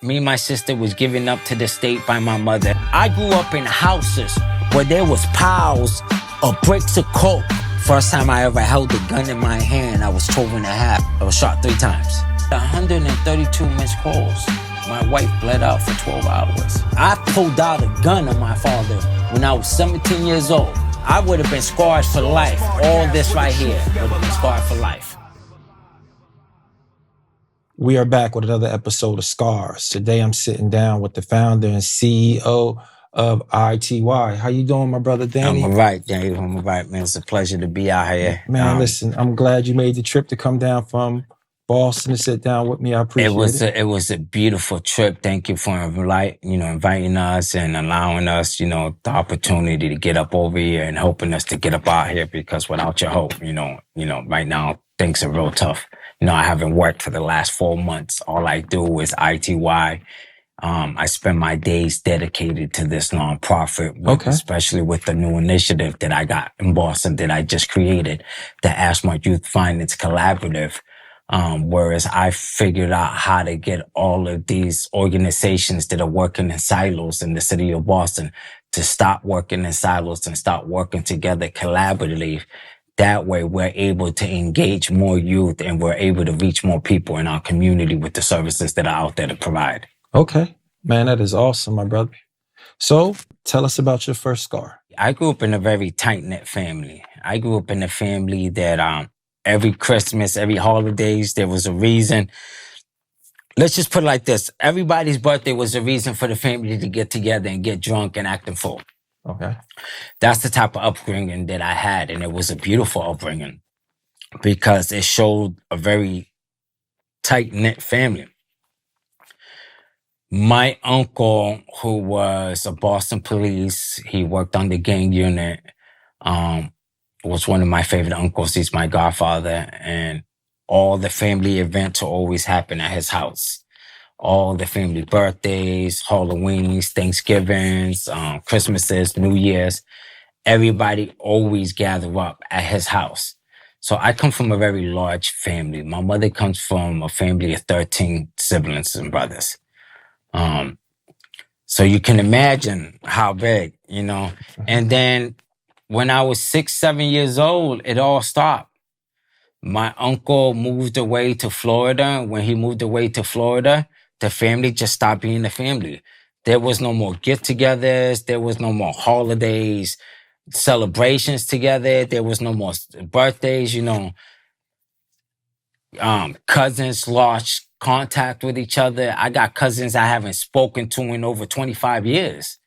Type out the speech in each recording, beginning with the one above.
Me and my sister was given up to the state by my mother. I grew up in houses where there was piles of bricks of coke. First time I ever held a gun in my hand, I was 12 and a half. I was shot 3 times. 132 missed calls. My wife bled out for 12 hours. I pulled out a gun on my father when I was 17 years old. I would have been scarred for life. All this right here would have been scarred for life. We are back with another episode of Scars. Today I'm sitting down with the founder and CEO of ITY. How you doing, my brother Danny? I'm all right, Dave. I'm all right, man. It's a pleasure to be out here. Man, listen, I'm glad you made the trip to come down from Boston to sit down with me. I appreciate it. It was a beautiful trip. Thank you for inviting us and allowing us, the opportunity to get up over here and helping us to get up out here, because without your help, right now things are real tough. I haven't worked for the last 4 months. All I do is ITY. I spend my days dedicated to this nonprofit, especially with the new initiative that I got in Boston that I just created, the Ashmore Youth Finance Collaborative. Whereas I figured out how to get all of these organizations that are working in silos in the city of Boston to stop working in silos and start working together collaboratively. That way we're able to engage more youth and we're able to reach more people in our community with the services that are out there to provide. Okay. Man, that is awesome, my brother. So tell us about your first scar. I grew up in a very tight-knit family. I grew up in a family that every Christmas, every holidays, there was a reason. Let's just put it like this. Everybody's birthday was a reason for the family to get together and get drunk and act a fool. Okay. That's the type of upbringing that I had, and it was a beautiful upbringing because it showed a very tight-knit family. My uncle, who was a Boston police, he worked on the gang unit, was one of my favorite uncles. He's my godfather, and all the family events always happen at his house. All the family birthdays, Halloweens, Thanksgivings, Christmases, New Year's, everybody always gather up at his house. So I come from a very large family. My mother comes from a family of 13 siblings and brothers. So you can imagine how big, And then when I was 6, 7 years old, it all stopped. My uncle moved away to Florida. When he moved away to Florida, the family just stopped being a family. There was no more get-togethers. There was no more holidays, celebrations together. There was no more birthdays, cousins lost contact with each other. I got cousins I haven't spoken to in over 25 years.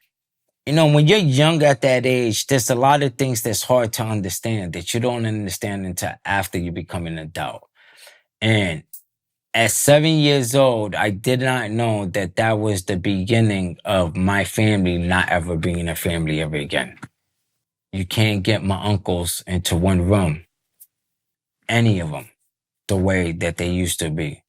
When you're young at that age, there's a lot of things that's hard to understand that you don't understand until after you become an adult. And at 7 years old, I did not know that that was the beginning of my family not ever being a family ever again. You can't get my uncles into one room, any of them, the way that they used to be.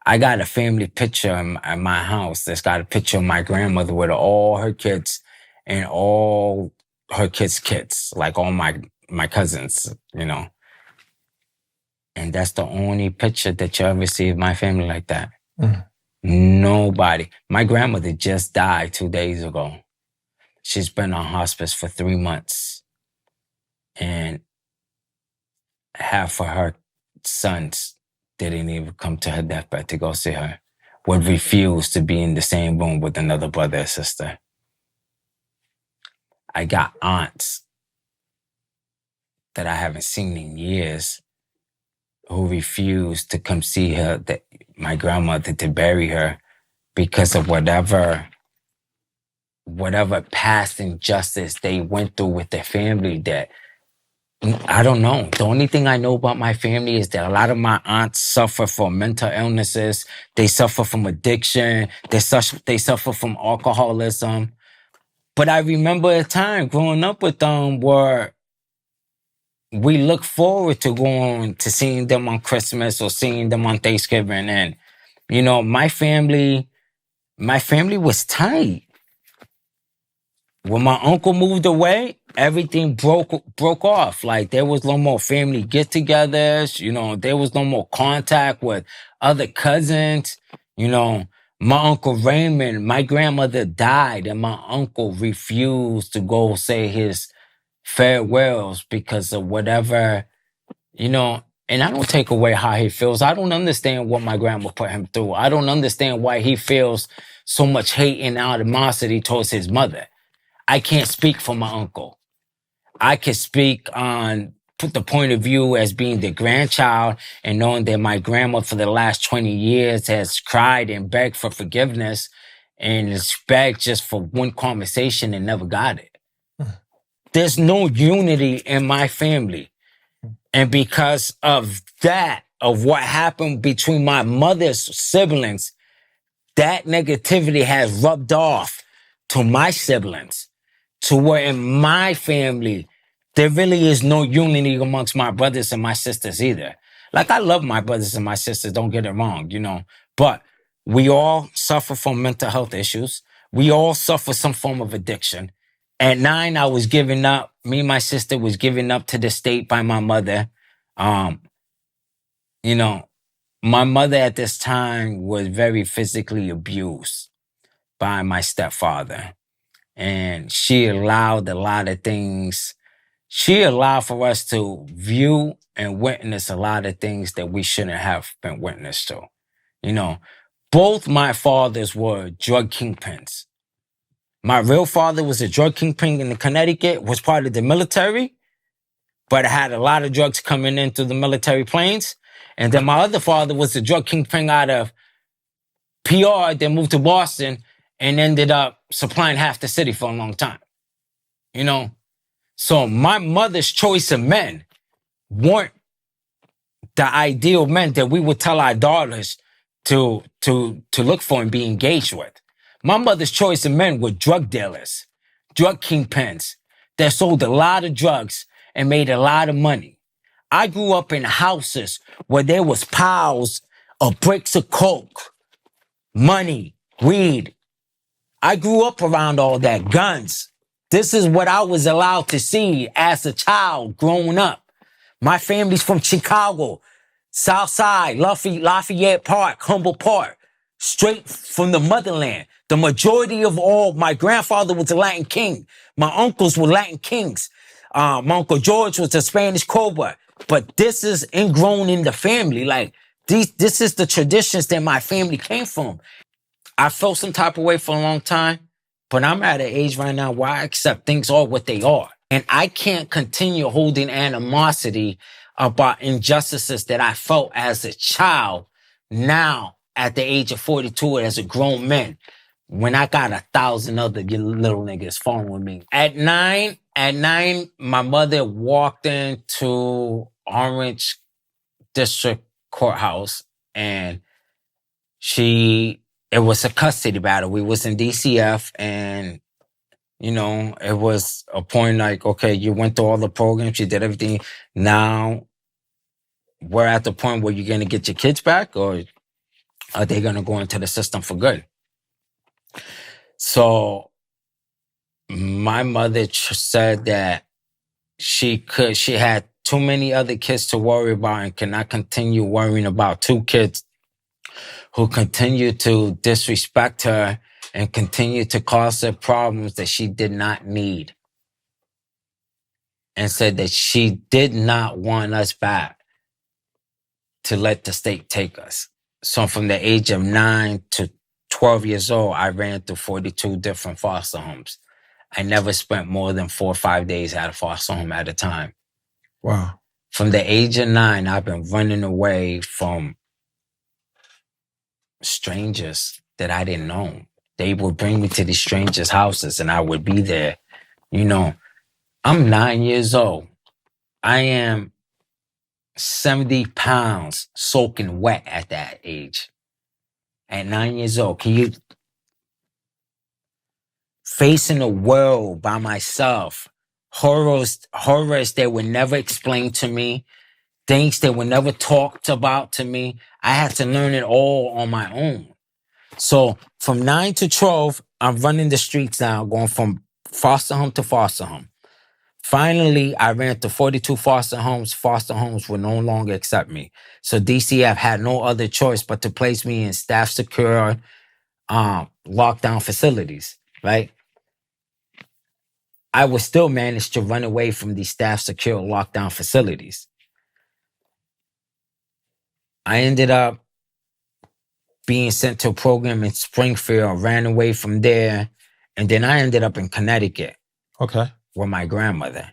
I got a family picture in my house that's got a picture of my grandmother with all her kids and all her kids, like all my cousins, And that's the only picture that you ever see of my family like that. Mm. Nobody. My grandmother just died 2 days ago. She's been on hospice for 3 months. And half of her sons didn't even come to her deathbed to go see her. Would refuse to be in the same room with another brother or sister. I got aunts that I haven't seen in years who refused to come see her, my grandmother, to bury her because of whatever past injustice they went through with their family that, I don't know. The only thing I know about my family is that a lot of my aunts suffer from mental illnesses. They suffer from addiction. They suffer from alcoholism. But I remember a time growing up with them where we look forward to going to seeing them on Christmas or seeing them on Thanksgiving. And, my family was tight. When my uncle moved away, everything broke off. Like, there was no more family get-togethers. There was no more contact with other cousins. My Uncle Raymond, my grandmother died, and my uncle refused to go say his farewells because of whatever, you know, and I don't take away how he feels. I don't understand what my grandma put him through. I don't understand why he feels so much hate and animosity towards his mother. I can't speak for my uncle. I can speak on put the point of view as being the grandchild and knowing that my grandma for the last 20 years has cried and begged for forgiveness and has begged just for one conversation and never got it. There's no unity in my family. And because of that, of what happened between my mother's siblings, that negativity has rubbed off to my siblings, to where in my family, there really is no unity amongst my brothers and my sisters either. Like, I love my brothers and my sisters, don't get it wrong, you know, but we all suffer from mental health issues. We all suffer some form of addiction. At 9, I was giving up. Me and my sister was given up to the state by my mother. Um, you know, my mother at this time was very physically abused by my stepfather. And she allowed a lot of things. She allowed for us to view and witness a lot of things that we shouldn't have been witness to. You know, both my fathers were drug kingpins. My real father was a drug kingpin in Connecticut, was part of the military, but had a lot of drugs coming in through the military planes. And then my other father was a drug kingpin out of PR, then moved to Boston and ended up supplying half the city for a long time. You know? So my mother's choice of men weren't the ideal men that we would tell our daughters to look for and be engaged with. My mother's choice of men were drug dealers, drug kingpins that sold a lot of drugs and made a lot of money. I grew up in houses where there was piles of bricks of coke, money, weed. I grew up around all that, guns. This is what I was allowed to see as a child growing up. My family's from Chicago, South Side, Lafayette Park, Humboldt Park, straight from the motherland. The majority of all, my grandfather was a Latin king. My uncles were Latin kings. My Uncle George was a Spanish cobra. But this is ingrown in the family. Like, this is the traditions that my family came from. I felt some type of way for a long time, but I'm at an age right now where I accept things are what they are. And I can't continue holding animosity about injustices that I felt as a child now at the age of 42 as a grown man when I got 1,000 other little niggas following me. At nine, my mother walked into Orange District Courthouse and it was a custody battle. We was in DCF and, you know, it was a point like, okay, you went through all the programs, you did everything. Now we're at the point where you're going to get your kids back or are they going to go into the system for good? So my mother said that she had too many other kids to worry about and cannot continue worrying about 2 kids who continue to disrespect her and continue to cause her problems that she did not need. And said that she did not want us back to let the state take us. So from the age of 9 to 12 years old, I ran through 42 different foster homes. I never spent more than 4 or 5 days at a foster home at a time. Wow. From the age of 9, I've been running away from strangers that I didn't know. They would bring me to these strangers' houses and I would be there. You know, I'm 9 years old. I am 70 pounds soaking wet at that age. At 9 years old, can you facing the world by myself, horrors that were never explained to me, things that were never talked about to me. I had to learn it all on my own. So from 9 to 12, I'm running the streets now, going from foster home to foster home. Finally, I ran to 42 foster homes. Foster homes would no longer accept me. So DCF had no other choice but to place me in staff secured lockdown facilities, right? I would still manage to run away from these staff secure lockdown facilities. I ended up being sent to a program in Springfield, ran away from there, and then I ended up in Connecticut. Okay. With my grandmother.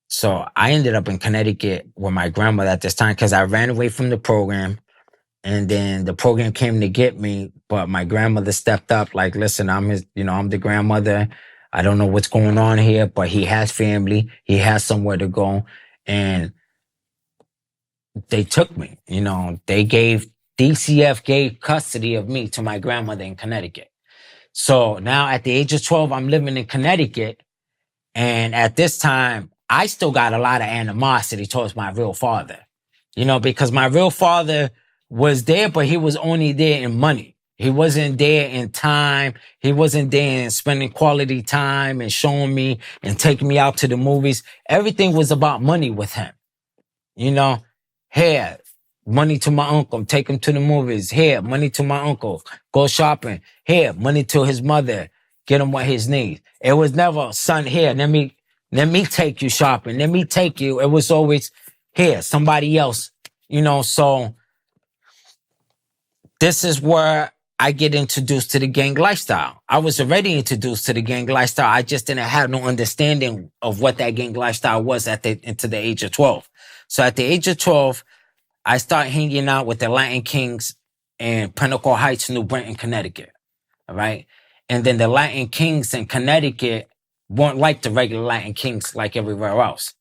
So I ended up in Connecticut with my grandmother at this time because I ran away from the program. And then the program came to get me, but my grandmother stepped up like, listen, I'm the grandmother. I don't know what's going on here, but he has family. He has somewhere to go. And they took me, DCF gave custody of me to my grandmother in Connecticut. So now at the age of 12, I'm living in Connecticut. And at this time, I still got a lot of animosity towards my real father, because my real father was there, but he was only there in money. He wasn't there in time. He wasn't there in spending quality time and showing me and taking me out to the movies. Everything was about money with him. Here, money to my uncle, take him to the movies. Here, money to my uncle, go shopping. Here, money to his mother, get him what his needs. It was never, son, here, let me take you shopping. Let me take you. It was always, here, somebody else, so this is where I get introduced to the gang lifestyle. I was already introduced to the gang lifestyle. I just didn't have no understanding of what that gang lifestyle was into the age of 12. So at the age of 12, I start hanging out with the Latin Kings in Pinnacle Heights, New Britain, Connecticut. All right. And then the Latin Kings in Connecticut weren't like the regular Latin Kings like everywhere else.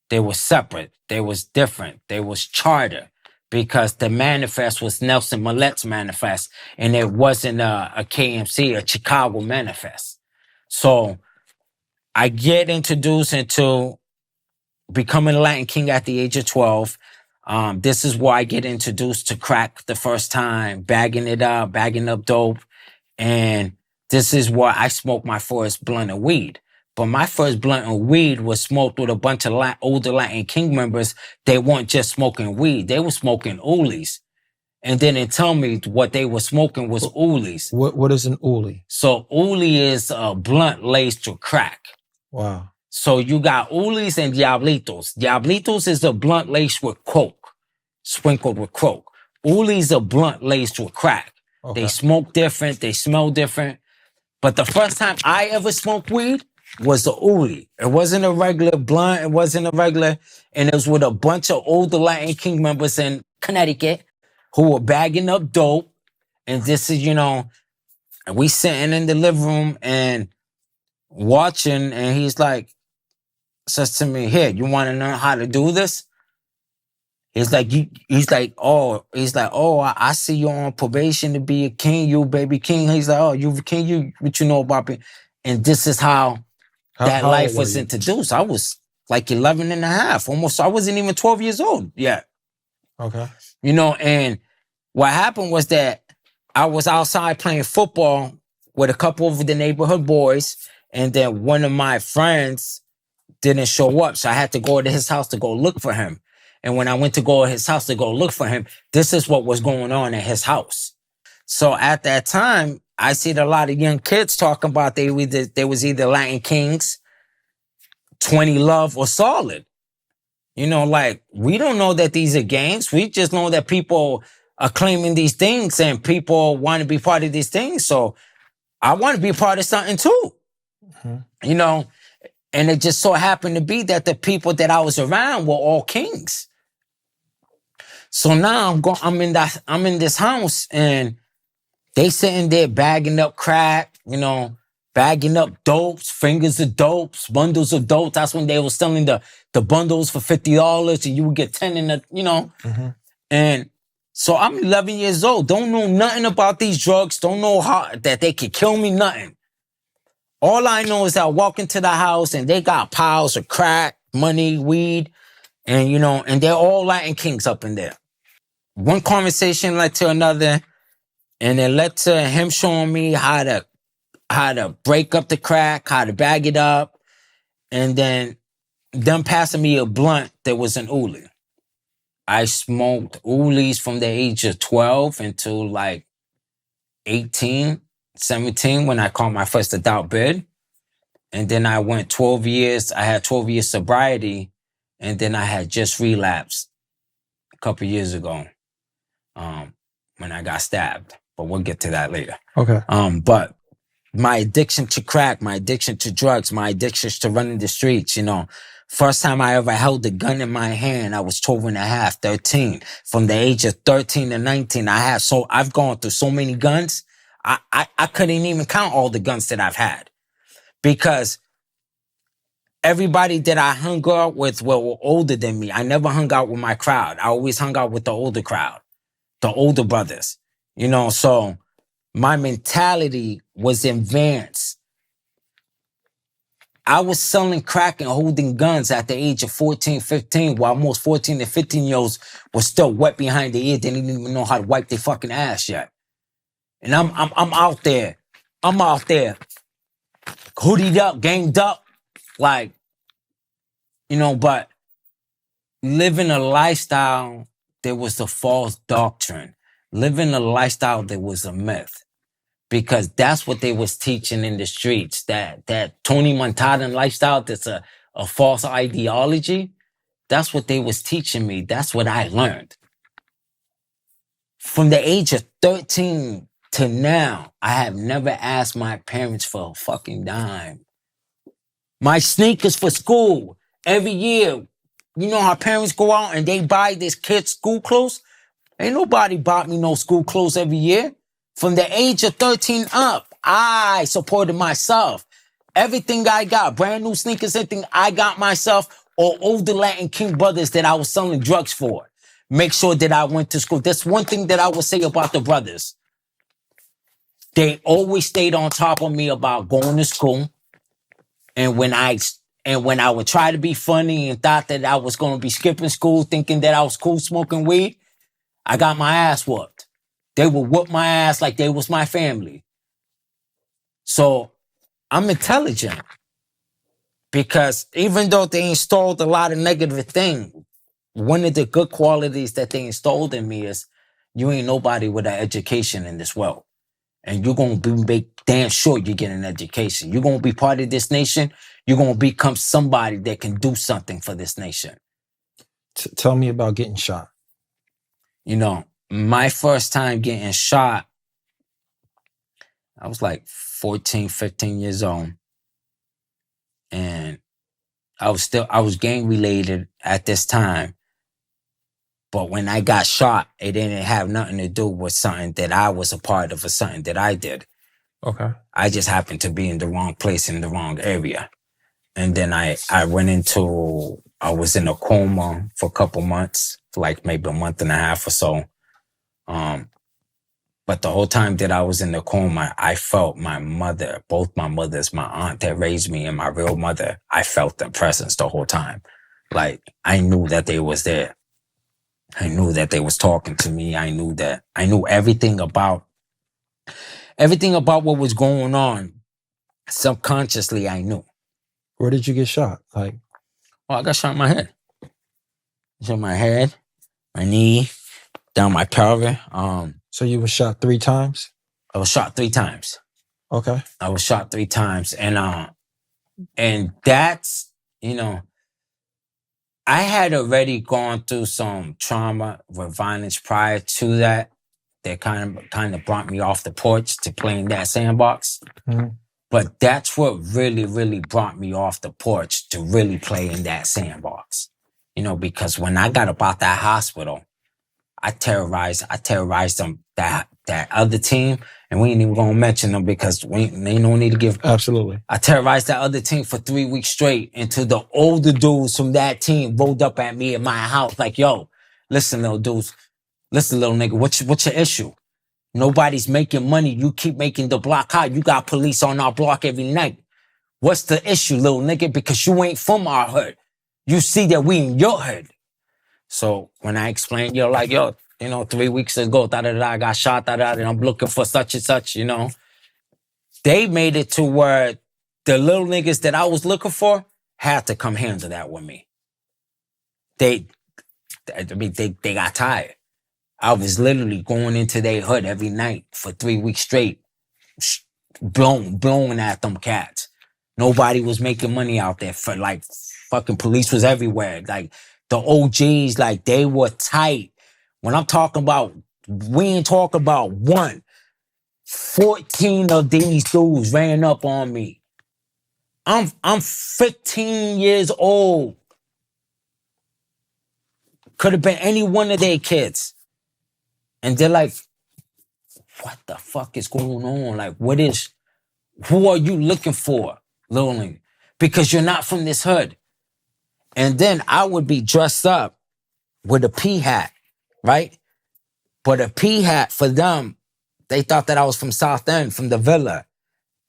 They were separate. They was different. They was charter because the manifest was Nelson Millet's manifest and it wasn't a KMC, a Chicago manifest. So I get introduced into becoming a Latin King at the age of 12. This is where I get introduced to crack the first time, bagging up dope. And this is where I smoked my first blunt of weed. But my first blunt of weed was smoked with a bunch of older Latin King members. They weren't just smoking weed. They were smoking oolies. And then they tell me what they were smoking was oolies. What is an oolie? So oolie is a blunt laced with crack. Wow. So you got oolies and diablitos. Diablitos is a blunt laced with coke, sprinkled with coke. Oolies are blunt laced with crack. Okay. They smoke different. They smell different. But the first time I ever smoked weed was the oolie. It wasn't a regular blunt. It wasn't a regular. And it was with a bunch of older Latin King members in Connecticut who were bagging up dope. And this is, we sitting in the living room and watching. And he's like, says to me, here, you want to learn how to do this? He's like, I see you on probation to be a king, you baby king. He's like, oh, you king, what you know about me? And this is how that life was introduced. I was like 11 and a half, almost. I wasn't even 12 years old yet. Okay. And what happened was that I was outside playing football with a couple of the neighborhood boys. And then one of my friends didn't show up. So I had to go to his house to go look for him. And when I went to go to his house to go look for him, this is what was going on at his house. So at that time, I seen a lot of young kids talking about they was either Latin Kings, 20 Love, or Solid. We don't know that these are gangs. We just know that people are claiming these things and people want to be part of these things. So I want to be part of something too. Mm-hmm. And it just so happened to be that the people that I was around were all kings. So now I'm in this house and they sitting there bagging up crack, bagging up dopes, fingers of dopes, bundles of dope. That's when they were selling the bundles for $50 and you would get 10 in the, Mm-hmm. And so I'm 11 years old, don't know nothing about these drugs, don't know that they could kill me, nothing. All I know is that I walk into the house and they got piles of crack, money, weed, and and they're all Latin Kings up in there. One conversation led to another, and it led to him showing me how to break up the crack, how to bag it up, and then them passing me a blunt that was an oolie. I smoked oolies from the age of 12 until like 18. 17 when I caught my first adult bid. And then I went 12 years. I had 12 years sobriety. And then I had just relapsed a couple years ago when I got stabbed. But we'll get to that later. Okay. But my addiction to crack, my addiction to drugs, my addictions to running the streets, first time I ever held a gun in my hand, I was 12 and a half, 13. From the age of 13 to 19, I've gone through so many guns. I couldn't even count all the guns that I've had because everybody that I hung out with were older than me. I never hung out with my crowd. I always hung out with the older crowd, the older brothers, so my mentality was advanced. I was selling crack and holding guns at the age of 14, 15, while most 14 and 15-year-olds were still wet behind the ear. They didn't even know how to wipe their fucking ass yet. And I'm out there. I'm out there, hoodied up, ganged up, but living a lifestyle, there was a false doctrine. Living a lifestyle, there was a myth. Because that's what they was teaching in the streets, that Tony Montana lifestyle, that's a false ideology. That's what they was teaching me. That's what I learned. From the age of 13 to now, I have never asked my parents for a fucking dime. My sneakers for school, every year, how parents go out and they buy this kid's school clothes? Ain't nobody bought me no school clothes every year. From the age of 13 up, I supported myself. Everything I got, brand new sneakers, everything I got myself, or older Latin King brothers that I was selling drugs for. Make sure that I went to school. That's one thing that I would say about the brothers. They always stayed on top of me about going to school. And when I would try to be funny and thought that I was going to be skipping school, thinking that I was cool smoking weed, I got my ass whooped. They would whoop my ass like they was my family. So I'm intelligent because even though they installed a lot of negative things, one of the good qualities that they installed in me is you ain't nobody with an education in this world. And you're going to be damn sure you get an education. You're going to be part of this nation. You're going to become somebody that can do something for this nation. Tell me about getting shot. My first time getting shot, I was like 14, 15 years old. And I was gang related at this time. But when I got shot, it didn't have nothing to do with something that I was a part of or something that I did. Okay. I just happened to be in the wrong place in the wrong area. And then I was in a coma for a couple months, for like maybe a month and a half or so. But the whole time that I was in the coma, I felt my mother, both my mothers, my aunt that raised me and my real mother, I felt their presence the whole time. Like I knew that they was there. I knew that they was talking to me. I knew everything about what was going on. Subconsciously, I knew. Where did you get shot? I got shot in my head. Shot in my head, my knee, down my pelvis. So you were shot 3 times? I was shot 3 times. Okay. I was shot 3 times. And that's, I had already gone through some trauma with violence prior to that. That kind of brought me off the porch to play in that sandbox. Mm-hmm. But that's what really, really brought me off the porch to really play in that sandbox. Because when I got up out that hospital, I terrorized them, that other team, and we ain't even gonna mention them because they no need to give. Absolutely. I terrorized that other team for 3 weeks straight until the older dudes from that team rolled up at me at my house like, yo, listen, little dudes, listen, little nigga, what's your issue? Nobody's making money. You keep making the block hot. You got police on our block every night. What's the issue, little nigga? Because you ain't from our hood. You see that we in your hood. So when I explained, 3 weeks ago, I got shot, and I'm looking for such and such, they made it to where the little niggas that I was looking for had to come handle that with me. They got tired. I was literally going into their hood every night for 3 weeks straight, blowing at them cats. Nobody was making money out there. For like fucking police was everywhere. Like the OGs, like they were tight. When I'm talking about, we ain't talking about one. 14 of these dudes ran up on me. I'm 15 years old. Could have been any one of their kids. And they're like, what the fuck is going on? Like, who are you looking for, little nigga? Because you're not from this hood. And then I would be dressed up with a P hat, right? But a P hat for them, they thought that I was from South End, from the Villa.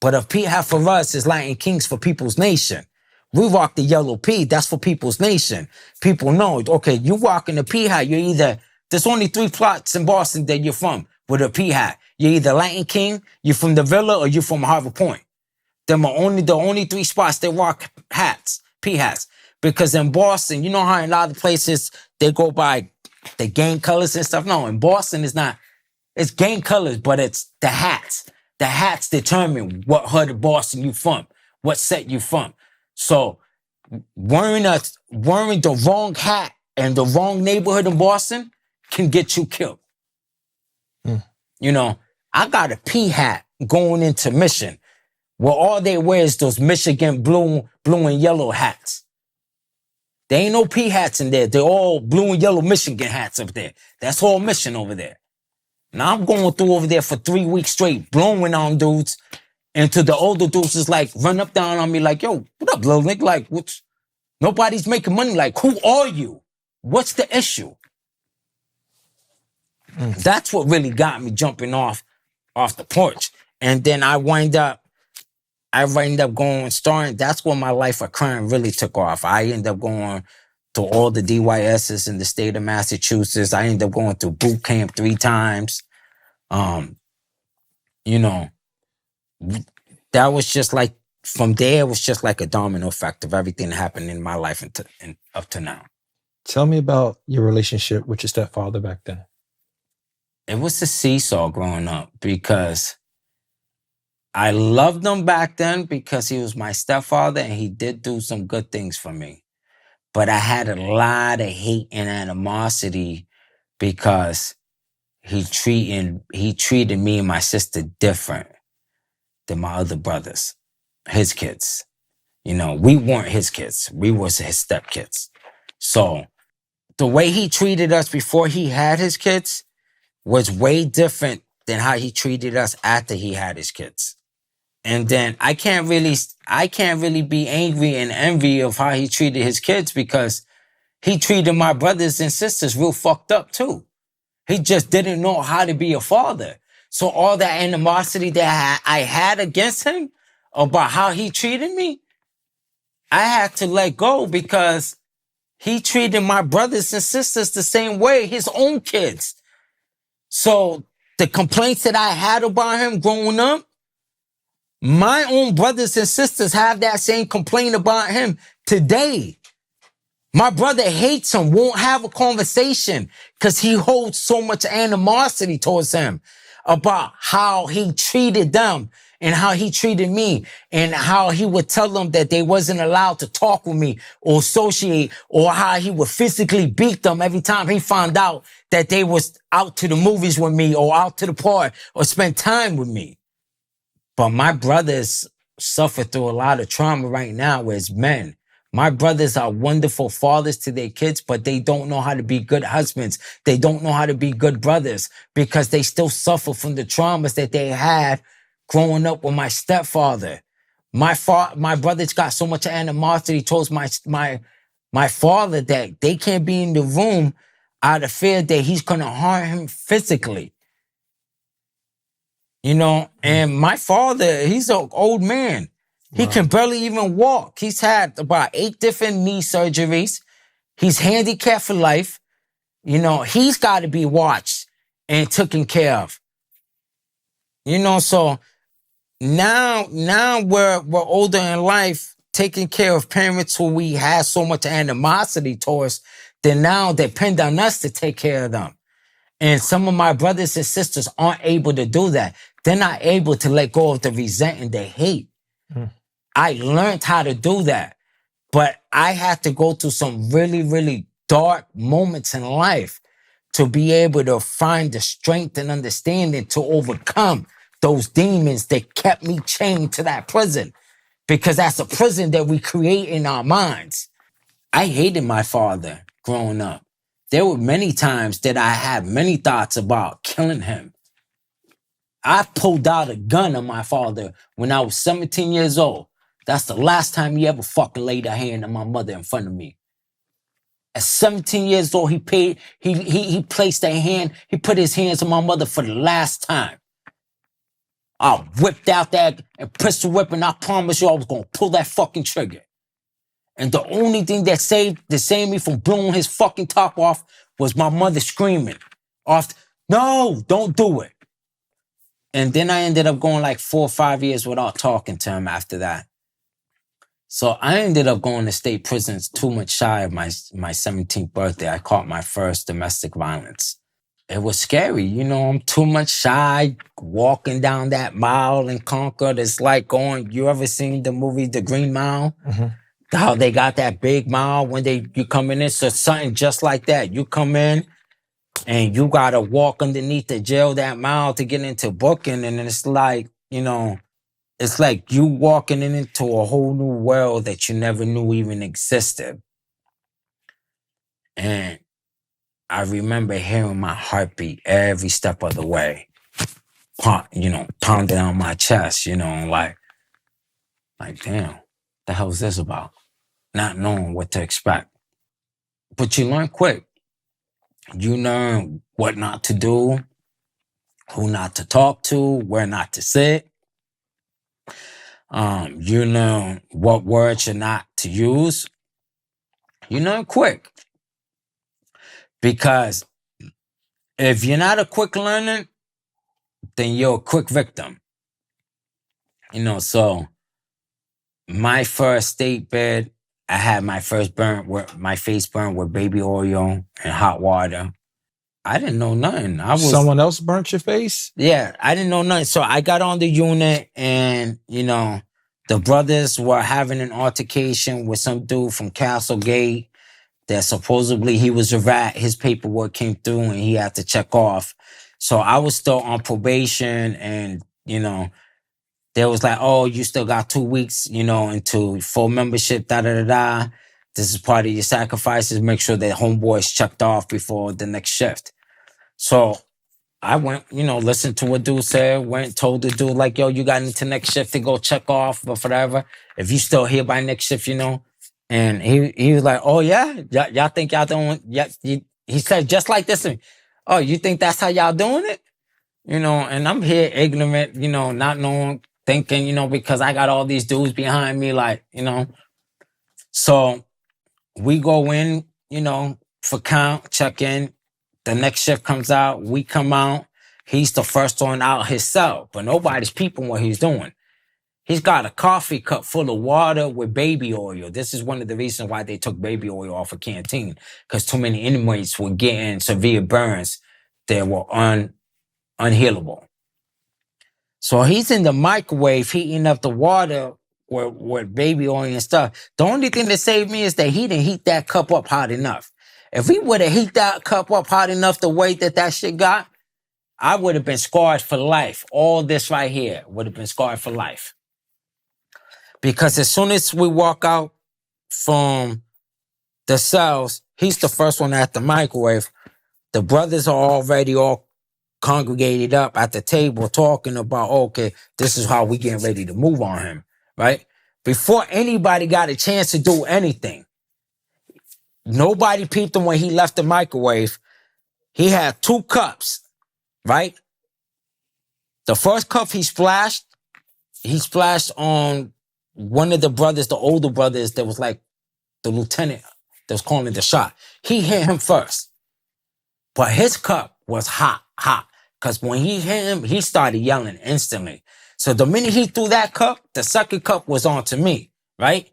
But a P hat for us is Latin Kings for People's Nation. We rock the yellow P, that's for People's Nation. People know, okay, you rocking a P hat, you're either, there's only 3 plots in Boston that you're from with a P hat. You're either Latin King, you're from the Villa, or you're from Harvard Point. Them are the only 3 spots that rock hats, P hats. Because in Boston, you know how in a lot of places they go by the gang colors and stuff? No, in Boston it's not. It's gang colors, but it's the hats. The hats determine what hood of Boston you from, what set you from. So wearing the wrong hat and the wrong neighborhood in Boston can get you killed. You know, I got a P hat going into Mission, where all they wear is those Michigan blue and yellow hats. There ain't no P hats in there. They're all blue and yellow Michigan hats up there. That's all Mission over there. Now I'm going through over there for 3 weeks straight, blowing on dudes, until the older dudes is like, run up down on me like, yo, what up, little nigga? Like, nobody's making money. Like, who are you? What's the issue? That's what really got me jumping off the porch. And then I wind up going, starting, that's when my life of crime really took off. I ended up going to all the DYSs in the state of Massachusetts. I ended up going through boot camp 3 times. You know, that was just like, from there, it was just like a domino effect of everything that happened in my life and up to now. Tell me about your relationship with your stepfather back then. It was a seesaw growing up, because I loved him back then because he was my stepfather and he did do some good things for me. But I had a lot of hate and animosity because he treated me and my sister different than my other brothers, his kids. You know, we weren't his kids. We was his stepkids. So the way he treated us before he had his kids was way different than how he treated us after he had his kids. And then I can't really be angry and envy of how he treated his kids, because he treated my brothers and sisters real fucked up too. He just didn't know how to be a father. So all that animosity that I had against him about how he treated me, I had to let go, because he treated my brothers and sisters the same way, his own kids. So the complaints that I had about him growing up, my own brothers and sisters have that same complaint about him today. My brother hates him, won't have a conversation, because he holds so much animosity towards him about how he treated them and how he treated me, and how he would tell them that they wasn't allowed to talk with me or associate, or how he would physically beat them every time he found out that they was out to the movies with me or out to the park or spend time with me. But my brothers suffer through a lot of trauma right now as men. My brothers are wonderful fathers to their kids, but they don't know how to be good husbands. They don't know how to be good brothers, because they still suffer from the traumas that they had growing up with my stepfather. My brothers got so much animosity towards my father that they can't be in the room out of fear that he's going to harm him physically. You know, and my father, he's an old man. He can barely even walk. He's had about 8 different knee surgeries. He's handicapped for life. You know, he's got to be watched and taken care of. You know, so now we're older in life, taking care of parents who we had so much animosity towards, then now depend on us to take care of them. And some of my brothers and sisters aren't able to do that. They're not able to let go of the resent and the hate. Mm. I learned how to do that, but I had to go through some really, really dark moments in life to be able to find the strength and understanding to overcome those demons that kept me chained to that prison. Because that's a prison that we create in our minds. I hated my father growing up. There were many times that I had many thoughts about killing him. I pulled out a gun on my father when I was 17 years old. That's the last time he ever fucking laid a hand on my mother in front of me. At 17 years old, he placed a hand, he put his hands on my mother for the last time. I whipped out that pistol whip and I promised you I was gonna pull that fucking trigger. And the only thing that saved me from blowing his fucking top off was my mother screaming off, no, don't do it. And then I ended up going like 4 or 5 years without talking to him after that. So I ended up going to state prisons 2 months shy of my 17th birthday. I caught my first domestic violence. It was scary. You know, I'm 2 months shy, walking down that mile in Concord. It's like going, you ever seen the movie The Green Mile? Mm-hmm. How they got that big mile when you come in. So something just like that. You come in and you got to walk underneath the jail that mile to get into booking. And it's like, you know, it's like you walking into a whole new world that you never knew even existed. And I remember hearing my heartbeat every step of the way, pounding on my chest, like, damn, the hell's this about? Not knowing what to expect. But you learn quick. You learn what not to do, who not to talk to, where not to sit. You learn what words you're not to use. You learn quick. Because if you're not a quick learner, then you're a quick victim. So my first state bed, I had my face burned with baby oil and hot water. I didn't know nothing. Someone else burnt your face? Yeah, I didn't know nothing. So I got on the unit and, the brothers were having an altercation with some dude from Castlegate that supposedly he was a rat. His paperwork came through and he had to check off. So I was still on probation and, they was like, oh, you still got 2 weeks, into full membership, da-da-da-da. This is part of your sacrifices. Make sure that homeboy's checked off before the next shift. So I went, listened to what dude said, told the dude like, yo, you got into next shift to go check off or whatever. If you still here by next shift, And he was like, oh yeah? Y'all think y'all doing, yeah, he said just like this to me. Oh, you think that's how y'all doing it? And I'm here ignorant, not knowing, thinking, because I got all these dudes behind me, like, So we go in, for count, check in. The next shift comes out. We come out. He's the first one out himself, but nobody's peeping what he's doing. He's got a coffee cup full of water with baby oil. This is one of the reasons why they took baby oil off a canteen, because too many inmates were getting severe burns that were unhealable. So he's in the microwave heating up the water with baby oil and stuff. The only thing that saved me is that he didn't heat that cup up hot enough. If we would have heated that cup up hot enough the way that shit got, I would have been scarred for life. All this right here would have been scarred for life. Because as soon as we walk out from the cells, he's the first one at the microwave. The brothers are already all congregated up at the table talking about, okay, this is how we getting ready to move on him, right? Before anybody got a chance to do anything, nobody peeped him when he left the microwave. He had 2 cups, right? The first cup he splashed on one of the brothers, the older brothers that was like the lieutenant that was calling the shot. He hit him first. But his cup was hot. Because when he hit him, he started yelling instantly. So the minute he threw that cup, the second cup was on to me, right?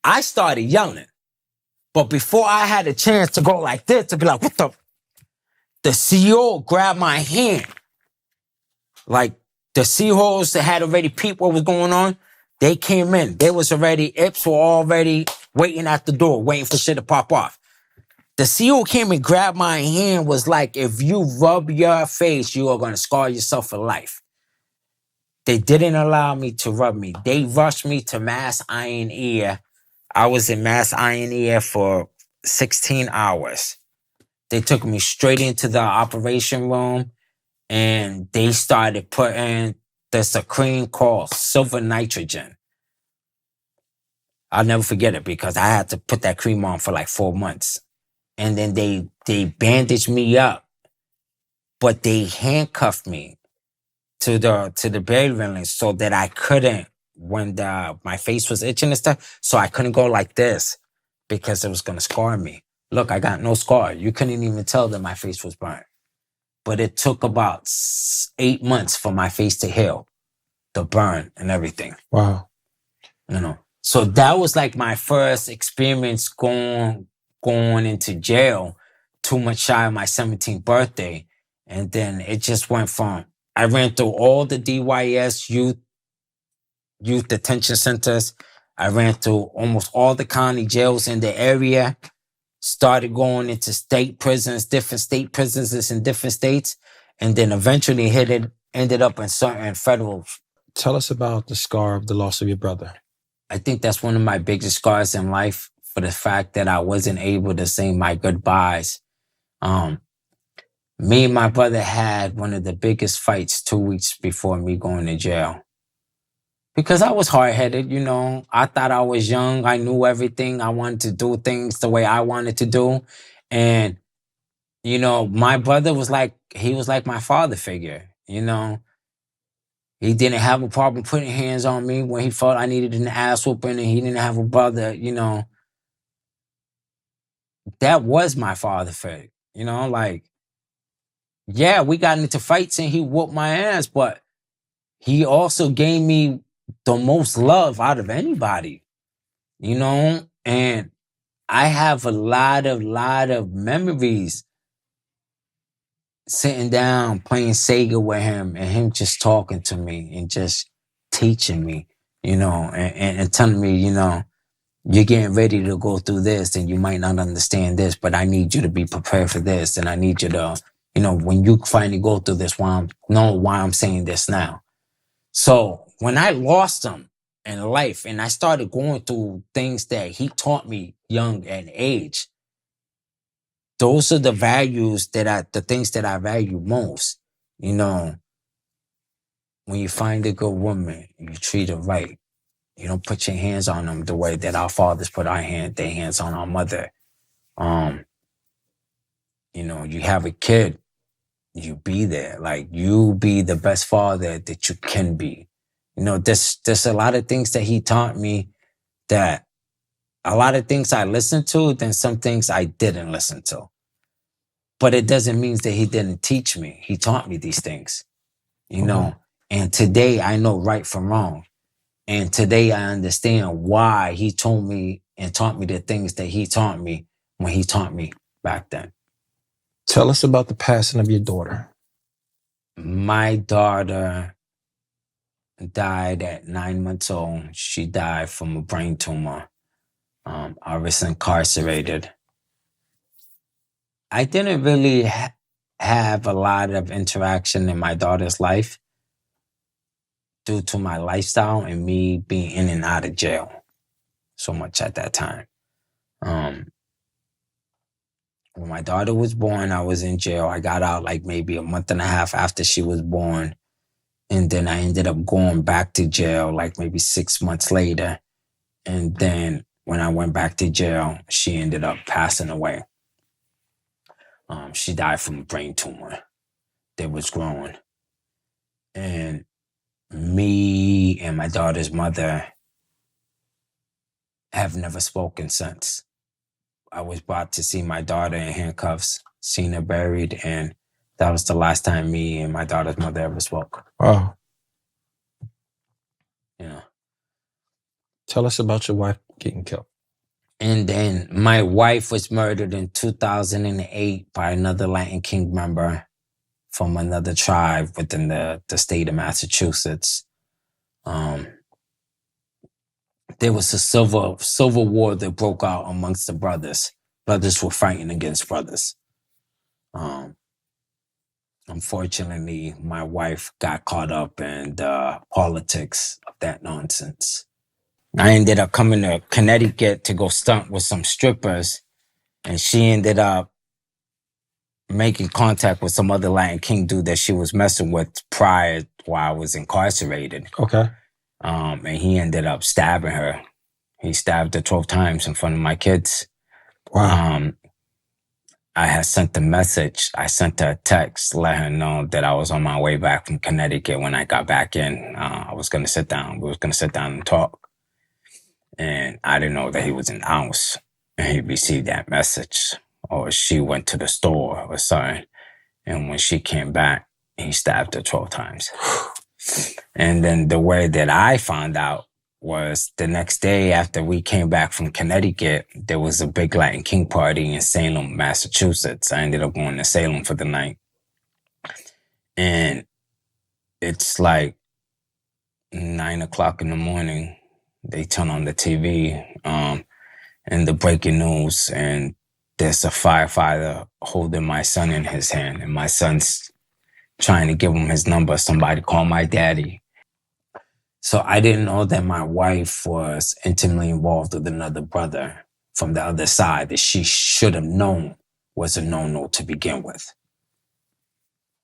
I started yelling. But before I had a chance to go like this, to be like, what the? The CEO grabbed my hand. Like the CEOs that had already peeped what was going on, they came in. They was already, IPs were already waiting at the door, waiting for shit to pop off. The CEO came and grabbed my hand, was like, if you rub your face, you are going to scar yourself for life. They didn't allow me to rub me. They rushed me to Mass Eye and Ear. I was in Mass Eye and Ear for 16 hours. They took me straight into the operation room and they started putting this a cream called silver nitrogen. I'll never forget it because I had to put that cream on for like 4 months. And then they bandaged me up, but they handcuffed me to the bed railing so that I couldn't, when my face was itching and stuff, so I couldn't go like this because it was gonna scar me. Look, I got no scar. You couldn't even tell that my face was burnt. But it took about 8 months for my face to heal, the burn and everything. Wow. You know, so that was like my first experience going into jail 2 months shy of my 17th birthday. And then it just went from, I ran through all the DYS youth detention centers. I ran through almost all the county jails in the area, started going into state prisons, different state prisons in different states. And then eventually ended up in certain federal. Tell us about the scar of the loss of your brother. I think that's one of my biggest scars in life, for the fact that I wasn't able to say my goodbyes. Me and my brother had one of the biggest fights 2 weeks before me going to jail. Because I was hard-headed, you know. I thought I was young. I knew everything. I wanted to do things the way I wanted to do. And, you know, my brother was like my father figure, you know. He didn't have a problem putting hands on me when he felt I needed an ass whooping, and he didn't have a brother, you know. That was my father figure, you know, like, yeah, we got into fights and he whooped my ass, but he also gave me the most love out of anybody, you know? And I have a lot of memories sitting down, playing Sega with him and him just talking to me and just teaching me, you know, and telling me, you know, you're getting ready to go through this and you might not understand this, but I need you to be prepared for this. And I need you to, you know, when you finally go through this, know why I'm saying this now. So when I lost him in life and I started going through things that he taught me young at age, those are the things that I value most. You know, when you find a good woman, you treat her right. You don't put your hands on them the way that our fathers put their hands on our mother. You know, you have a kid, you be there. Like, you be the best father that you can be. You know, there's a lot of things that he taught me, that a lot of things I listened to, then some things I didn't listen to. But it doesn't mean that he didn't teach me. He taught me these things, you know. And today I know right from wrong. And today I understand why he told me and taught me the things that he taught me when he taught me back then. Tell us about the passing of your daughter. My daughter died at 9 months old. She died from a brain tumor. I was incarcerated. I didn't really have a lot of interaction in my daughter's life due to my lifestyle and me being in and out of jail so much at that time. When my daughter was born, I was in jail. I got out like maybe a month and a half after she was born. And then I ended up going back to jail like maybe 6 months later. And then when I went back to jail, she ended up passing away. She died from a brain tumor that was growing. And me and my daughter's mother have never spoken since. I was brought to see my daughter in handcuffs, seen her buried, and that was the last time me and my daughter's mother ever spoke. Wow. You know. Tell us about your wife getting killed. And then my wife was murdered in 2008 by another Latin King member from another tribe within the state of Massachusetts. There was a civil war that broke out amongst the brothers. Brothers were fighting against brothers. Unfortunately, my wife got caught up in the politics of that nonsense. I ended up coming to Connecticut to go stunt with some strippers, and she ended up making contact with some other Latin King dude that she was messing with prior while I was incarcerated. Okay. And he ended up stabbing her. He stabbed her 12 times in front of my kids. Wow. I had sent a message. I sent her a text, let her know that I was on my way back from Connecticut. When I got back in, I was going to sit down. We was going to sit down and talk. And I didn't know that he was in the house. And he received that message. Or she went to the store or something. And when she came back, he stabbed her 12 times. And then the way that I found out was the next day after we came back from Connecticut, there was a big Latin King party in Salem, Massachusetts. I ended up going to Salem for the night. And it's like 9 o'clock in the morning. They turn on the TV and the breaking news, and there's a firefighter holding my son in his hand, and my son's trying to give him his number. Somebody call my daddy. So I didn't know that my wife was intimately involved with another brother from the other side that she should have known was a no-no to begin with.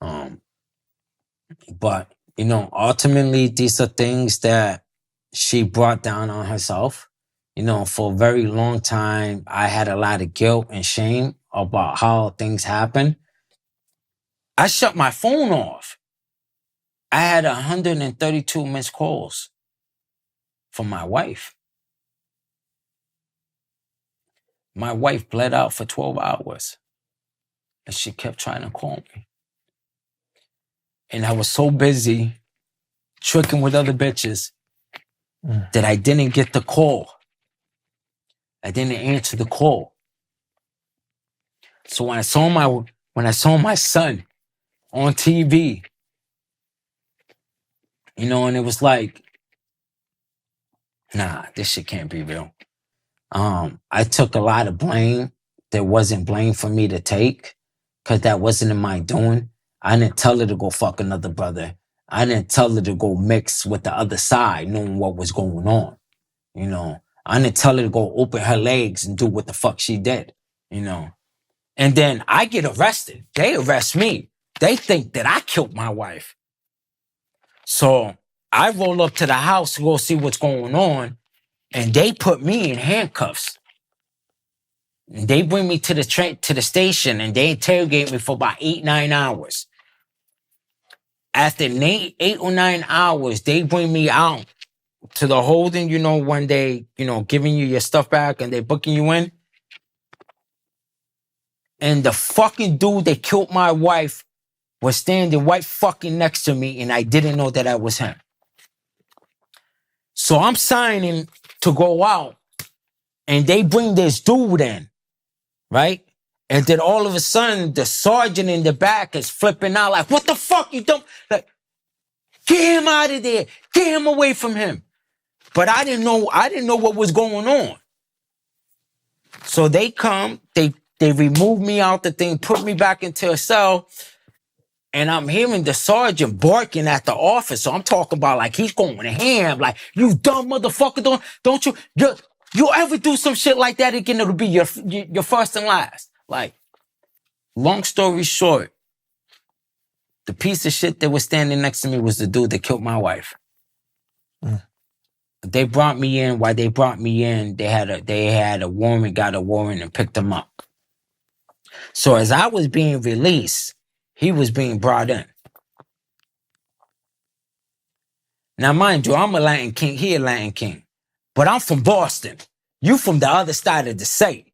But, you know, ultimately, these are things that she brought down on herself. You know, for a very long time, I had a lot of guilt and shame about how things happen. I shut my phone off. I had 132 missed calls from my wife. My wife bled out for 12 hours. And she kept trying to call me. And I was so busy tricking with other bitches that I didn't get the call. I didn't answer the call. So when I saw my son on TV, you know, and it was like, nah, this shit can't be real. I took a lot of blame. There wasn't blame for me to take because that wasn't in my doing. I didn't tell her to go fuck another brother. I didn't tell her to go mix with the other side, knowing what was going on. You know, I didn't tell her to go open her legs and do what the fuck she did, you know. And then I get arrested. They arrest me. They think that I killed my wife. So I roll up to the house to go see what's going on, and they put me in handcuffs. They bring me to the station, and they interrogate me for about 8-9 hours. After 8 or 9 hours, they bring me out to the holding, you know, when they, you know, giving you your stuff back and they booking you in. And the fucking dude that killed my wife was standing right fucking next to me, and I didn't know that was him. So I'm signing to go out, and they bring this dude in, right? And then all of a sudden, the sergeant in the back is flipping out like, what the fuck you don't, like, get him out of there. Get him away from him. But I didn't know what was going on. So they come, they remove me out the thing, put me back into a cell, and I'm hearing the sergeant barking at the officer. So I'm talking about like he's going ham, like, you dumb motherfucker, don't you ever do some shit like that again, it'll be your first and last. Like, long story short, the piece of shit that was standing next to me was the dude that killed my wife. They brought me in. While they brought me in, they had a warrant, got a warrant, and picked him up. So as I was being released, he was being brought in. Now, mind you, I'm a Latin King. He a Latin King. But I'm from Boston. You from the other side of the state.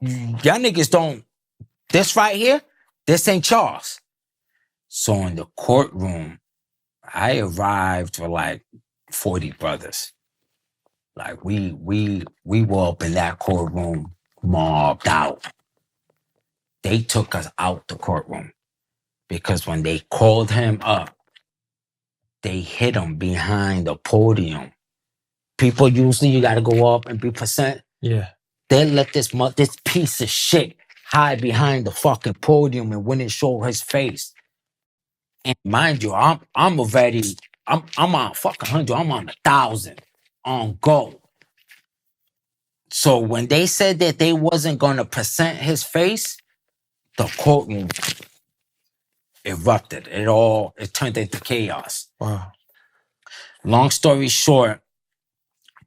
Y'all niggas don't. This right here, this ain't Charles. So in the courtroom, I arrived with like 40 brothers. Like we were up in that courtroom mobbed out. They took us out the courtroom because when they called him up, they hit him behind the podium. People usually you got to go up and be present. Yeah. They let this piece of shit hide behind the fucking podium and wouldn't show his face. And mind you, I'm already I'm on fucking 100. I'm on 1,000 on go. So when they said that they wasn't gonna present his face, the courtroom erupted. It turned into chaos. Wow. Long story short,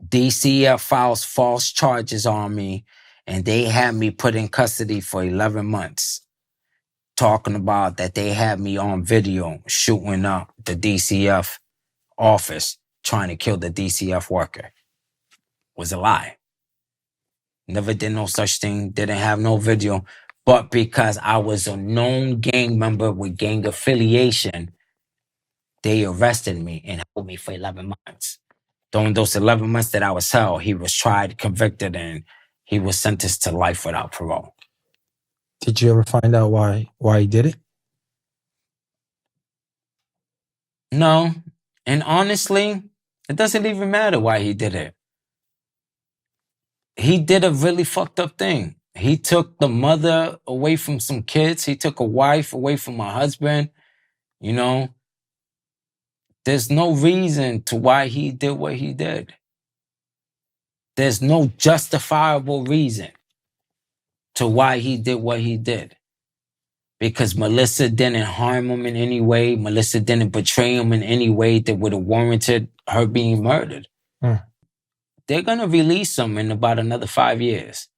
DCF files false charges on me, and they had me put in custody for 11 months. Talking about that they had me on video shooting up the DCF office, trying to kill the DCF worker. Was a lie. Never did no such thing. Didn't have no video. But because I was a known gang member with gang affiliation, they arrested me and held me for 11 months. During those 11 months that I was held, he was tried, convicted, and he was sentenced to life without parole. Did you ever find out why he did it? No. And honestly, it doesn't even matter why he did it. He did a really fucked up thing. He took the mother away from some kids. He took a wife away from a husband. You know, there's no reason to why he did what he did. There's no justifiable reason to why he did what he did. Because Melissa didn't harm him in any way. Melissa didn't betray him in any way that would have warranted her being murdered. They're going to release him in about another 5 years.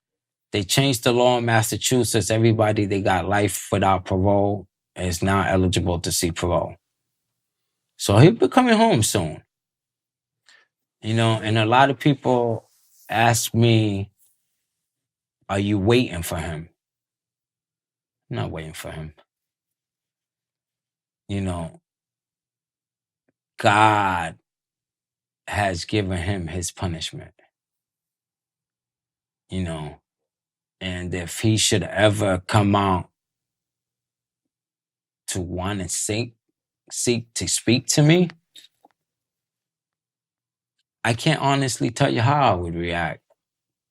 They changed the law in Massachusetts. Everybody, they got life without parole is now eligible to see parole. So he'll be coming home soon. You know, and a lot of people ask me, are you waiting for him? I'm not waiting for him. You know, God has given him his punishment. You know, and if he should ever come out to want to seek to speak to me, I can't honestly tell you how I would react.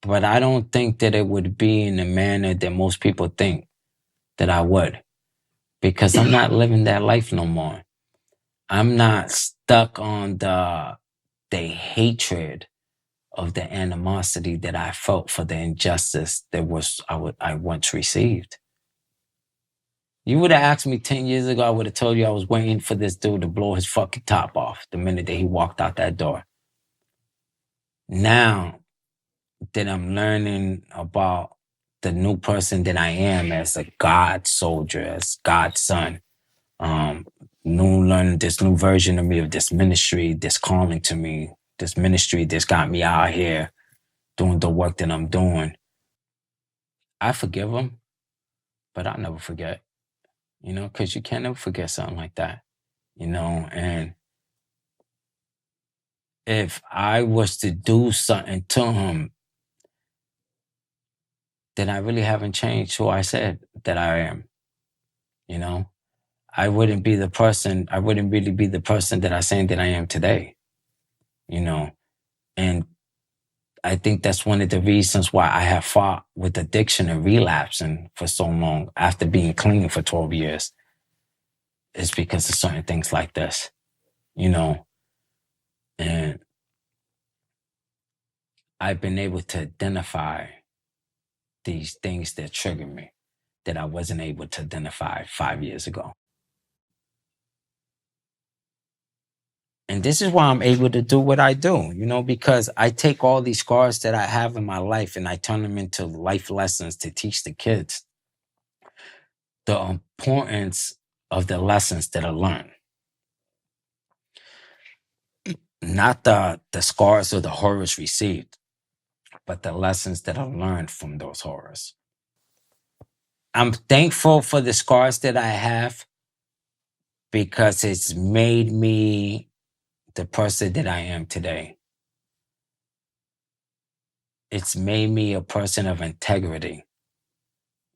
But I don't think that it would be in the manner that most people think that I would. Because I'm not living that life no more. I'm not stuck on the hatred of the animosity that I felt for the injustice that I once received. You would have asked me 10 years ago, I would have told you I was waiting for this dude to blow his fucking top off the minute that he walked out that door. Now that I'm learning about the new person that I am as a God soldier, as God's son, learning this new version of me, of this ministry, this calling to me, this ministry that's got me out here doing the work that I'm doing. I forgive him, but I'll never forget, you know, because you can't never forget something like that, you know. And if I was to do something to him, then I really haven't changed who I said that I am, you know. I wouldn't really be the person that I say that I am today, you know. And I think that's one of the reasons why I have fought with addiction and relapsing for so long after being clean for 12 years. It's because of certain things like this, you know. And I've been able to identify these things that trigger me that I wasn't able to identify 5 years ago. And this is why I'm able to do what I do, you know, because I take all these scars that I have in my life and I turn them into life lessons to teach the kids the importance of the lessons that are learned. Not the scars or the horrors received, but the lessons that are learned from those horrors. I'm thankful for the scars that I have because it's made me the person that I am today. it's made me a person of integrity.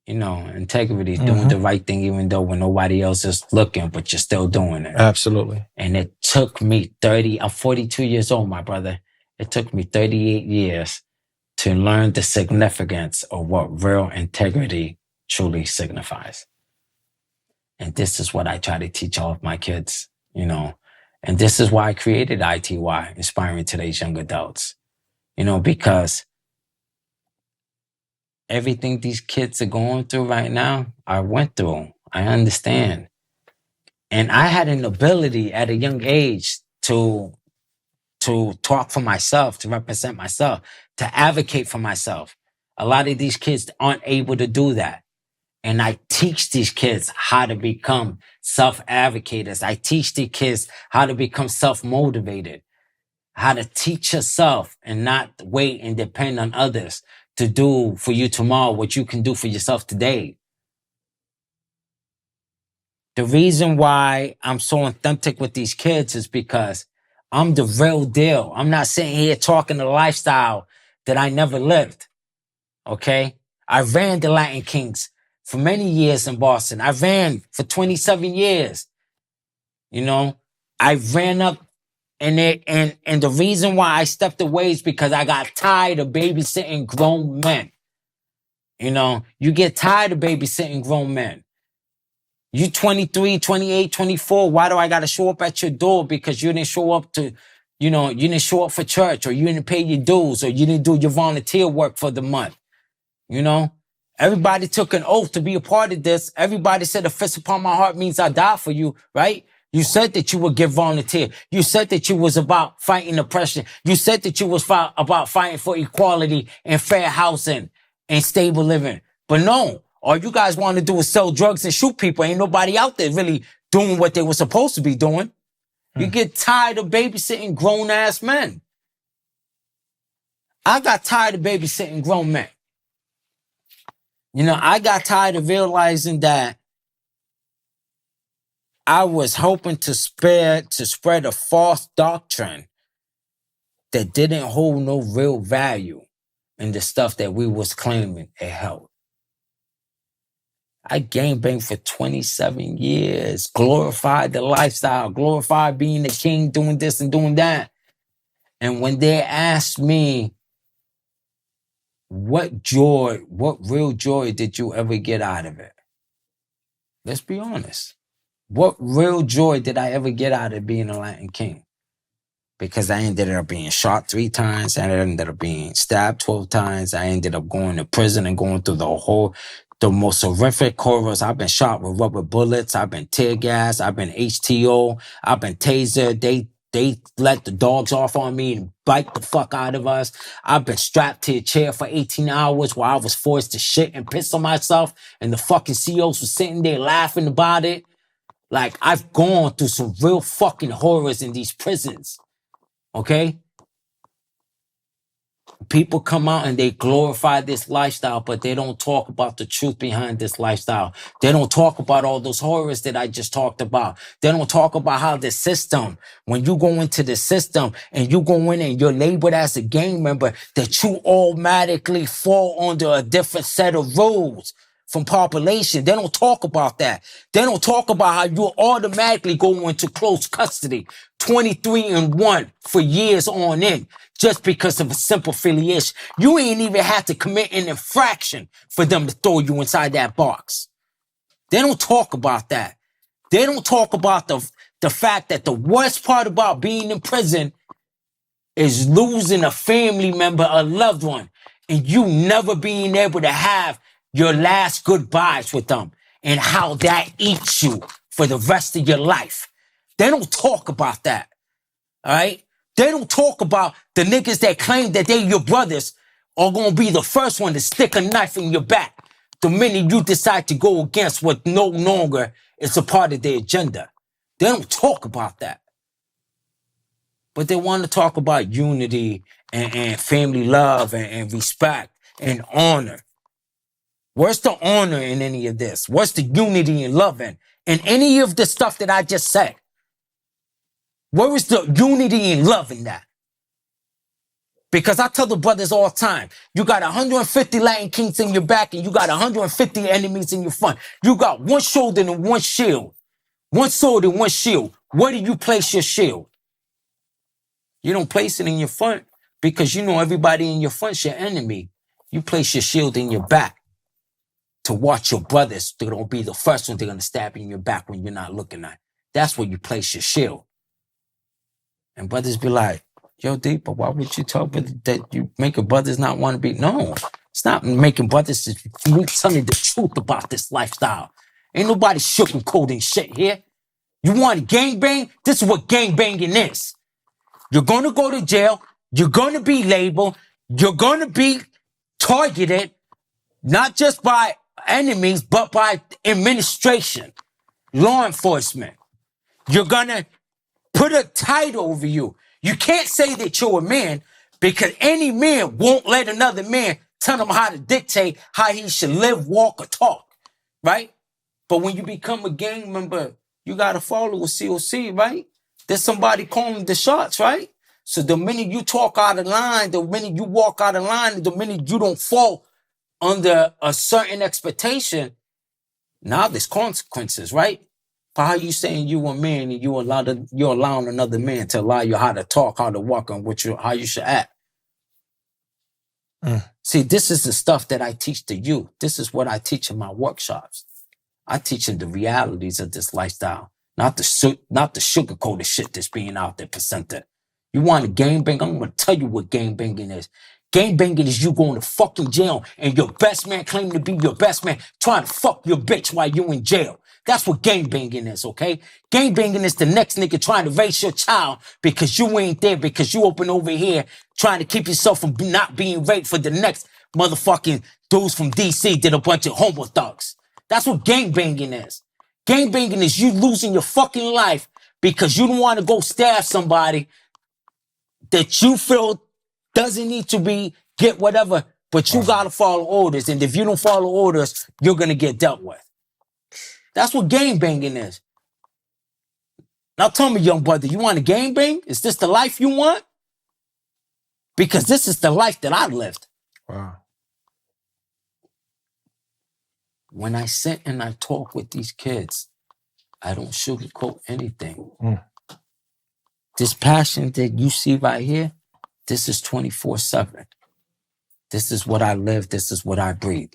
Integrity is doing the right thing even though when nobody else is looking, but you're still doing it. Absolutely. And it took me I'm 42 years old, my brother. It took me 38 years to learn the significance of what real integrity truly signifies. And this is what I try to teach all of my kids, and this is why I created ITY, Inspiring Today's Young Adults, because everything these kids are going through right now, I went through. I understand. And I had an ability at a young age to talk for myself, to represent myself, to advocate for myself. A lot of these kids aren't able to do that. And I teach these kids how to become self-advocators. I teach these kids how to become self-motivated, how to teach yourself and not wait and depend on others to do for you tomorrow what you can do for yourself today. The reason why I'm so authentic with these kids is because I'm the real deal. I'm not sitting here talking the lifestyle that I never lived. Okay? I ran the Latin Kings for many years in Boston. I ran for 27 years. I ran up and the reason why I stepped away is because I got tired of babysitting grown men. You get tired of babysitting grown men. You 23, 28, 24, why do I got to show up at your door because you didn't show up you didn't show up for church or you didn't pay your dues or you didn't do your volunteer work for the month? Everybody took an oath to be a part of this. Everybody said a fist upon my heart means I die for you, right? You said that you would give volunteer. You said that you was about fighting oppression. You said that you was about fighting for equality and fair housing and stable living. But no, all you guys want to do is sell drugs and shoot people. Ain't nobody out there really doing what they were supposed to be doing. You get tired of babysitting grown-ass men. I got tired of babysitting grown men. I got tired of realizing that I was hoping to spread a false doctrine that didn't hold no real value in the stuff that we was claiming it held. I gangbanged for 27 years, glorified the lifestyle, glorified being the king, doing this and doing that. And when they asked me, what real joy did you ever get out of it? Let's be honest. What real joy did I ever get out of being a Latin king? Because I ended up being shot 3 times. I ended up being stabbed 12 times. I ended up going to prison and going through the most horrific horrors. I've been shot with rubber bullets. I've been tear gas. I've been HTO. I've been tasered. They let the dogs off on me and bite the fuck out of us. I've been strapped to a chair for 18 hours while I was forced to shit and piss on myself. And the fucking CEOs were sitting there laughing about it. Like, I've gone through some real fucking horrors in these prisons. Okay? People come out and they glorify this lifestyle, but they don't talk about the truth behind this lifestyle. They don't talk about all those horrors that I just talked about. They don't talk about how the system, when you go into the system and you go in and you're labeled as a gang member, that you automatically fall under a different set of rules from population. They don't talk about that. They don't talk about how you automatically go into close custody, 23-1 for years on end, just because of a simple affiliation. You ain't even have to commit an infraction for them to throw you inside that box. They don't talk about that. They don't talk about the fact that the worst part about being in prison is losing a family member, a loved one, and you never being able to have your last goodbyes with them and how that eats you for the rest of your life. They don't talk about that. All right? They don't talk about the niggas that claim that they your brothers are going to be the first one to stick a knife in your back the minute you decide to go against what no longer is a part of their agenda. They don't talk about that. But they want to talk about unity and family love and respect and honor. Where's the honor in any of this? Where's the unity and love in any of the stuff that I just said? Where is the unity and love in that? Because I tell the brothers all the time, you got 150 Latin kings in your back and you got 150 enemies in your front. You got one shoulder and one shield. One sword and one shield. Where do you place your shield? You don't place it in your front because you know everybody in your front's your enemy. You place your shield in your back to watch your brothers. They're going to be the first one they're going to stab you in your back when you're not looking at. That's where you place your shield. And brothers be like, yo, D, but why would you tell brothers that you making brothers not want to be? No, it's not making brothers. You telling the truth about this lifestyle. Ain't nobody sugarcoating shit here. You want to gangbang? This is what gangbanging is. You're going to go to jail. You're going to be labeled. You're going to be targeted, not just by enemies, but by administration, law enforcement. You're going to put a title over you. You can't say that you're a man because any man won't let another man tell him how to dictate how he should live, walk, or talk, right? But when you become a gang member, you got to follow a COC, right? There's somebody calling the shots, right? So the minute you talk out of line, the minute you walk out of line, the minute you don't fall under a certain expectation, now there's consequences, right? For how you saying you a man and you're allowing another man to allow you how to talk, how to walk, and how you should act. See, this is the stuff that I teach to you. This is what I teach in my workshops. I teach them the realities of this lifestyle, not the sugar-coated shit that's being out there presented. You want a gangbang? I'm going to tell you what gangbanging is. Gangbanging is you going to fucking jail and your best man claiming to be your best man trying to fuck your bitch while you in jail. That's what gangbanging is, okay? Gangbanging is the next nigga trying to raise your child because you ain't there, because you open over here trying to keep yourself from not being raped for the next motherfucking dudes from DC did a bunch of homo thugs. That's what gangbanging is. Gangbanging is you losing your fucking life because you don't want to go stab somebody that you feel doesn't need to get whatever, but you got to follow orders. And if you don't follow orders, you're going to get dealt with. That's what gangbanging is. Now tell me, young brother, you want a gangbang? Is this the life you want? Because this is the life that I lived. Wow. When I sit and I talk with these kids, I don't sugarcoat anything. This passion that you see right here, this is 24/7. This is what I live. This is what I breathe.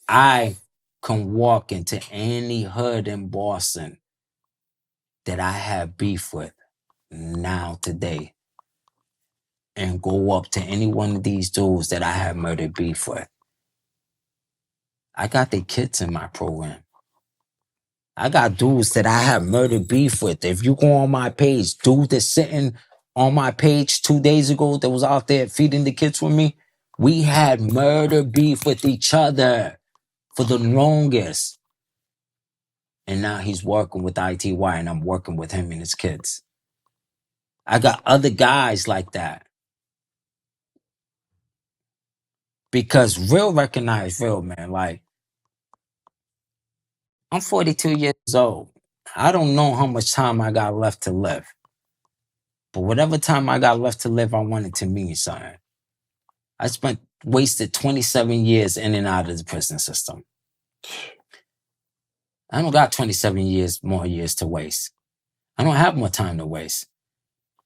I can walk into any hood in Boston that I have beef with now today and go up to any one of these dudes that I have murdered beef with. I got the kids in my program. I got dudes that I have murdered beef with. If you go on my page, dude that's sitting on my page 2 days ago that was out there feeding the kids with me, we had murder beef with each other for the longest. And now he's working with ITY and I'm working with him and his kids. I got other guys like that. Because real recognize real, man. Like, I'm 42 years old. I don't know how much time I got left to live. But whatever time I got left to live, I wanted to mean something. I wasted 27 years in and out of the prison system. I don't got 27 more years to waste. I don't have more time to waste.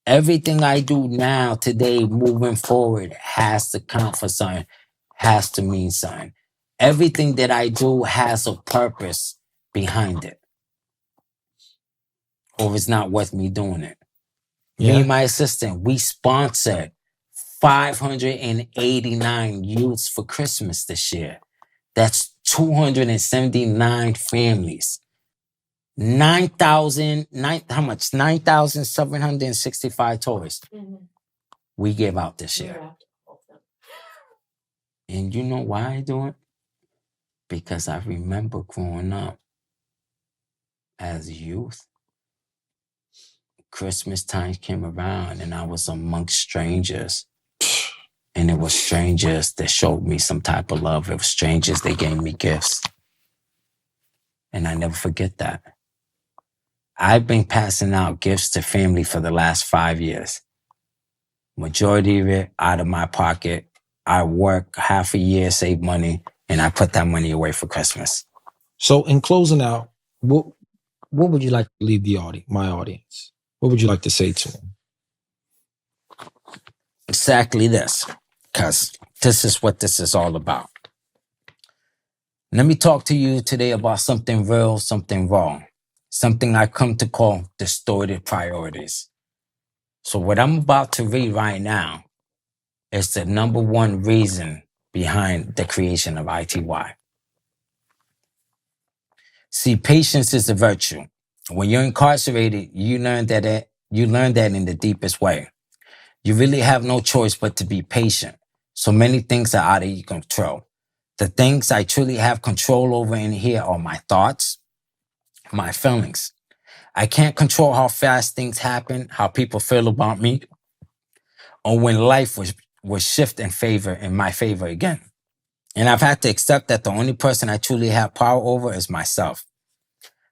Everything I do now, today, moving forward, has to count for something, has to mean something. Everything that I do has a purpose behind it. Or it's not worth me doing it. Me and my assistant, we sponsored 589 youths for Christmas this year. That's 279 families. 9,765 toys we gave out this year. And you know why I do it? Because I remember growing up as a youth. Christmas time came around and I was amongst strangers. And it was strangers that showed me some type of love. It was strangers that gave me gifts. And I never forget that. I've been passing out gifts to family for the last 5 years. Majority of it out of my pocket. I work half a year, save money, and I put that money away for Christmas. So in closing out, what would you like to leave the audience, my audience? What would you like to say to them? Exactly this, because this is what this is all about. Let me talk to you today about something real, something wrong, something I come to call distorted priorities. So what I'm about to read right now is the number one reason behind the creation of ITY. See, patience is a virtue. When you're incarcerated, you learn that in the deepest way. You really have no choice but to be patient. So many things are out of your control. The things I truly have control over in here are my thoughts, my feelings. I can't control how fast things happen, how people feel about me, or when life was shift in my favor again. And I've had to accept that the only person I truly have power over is myself.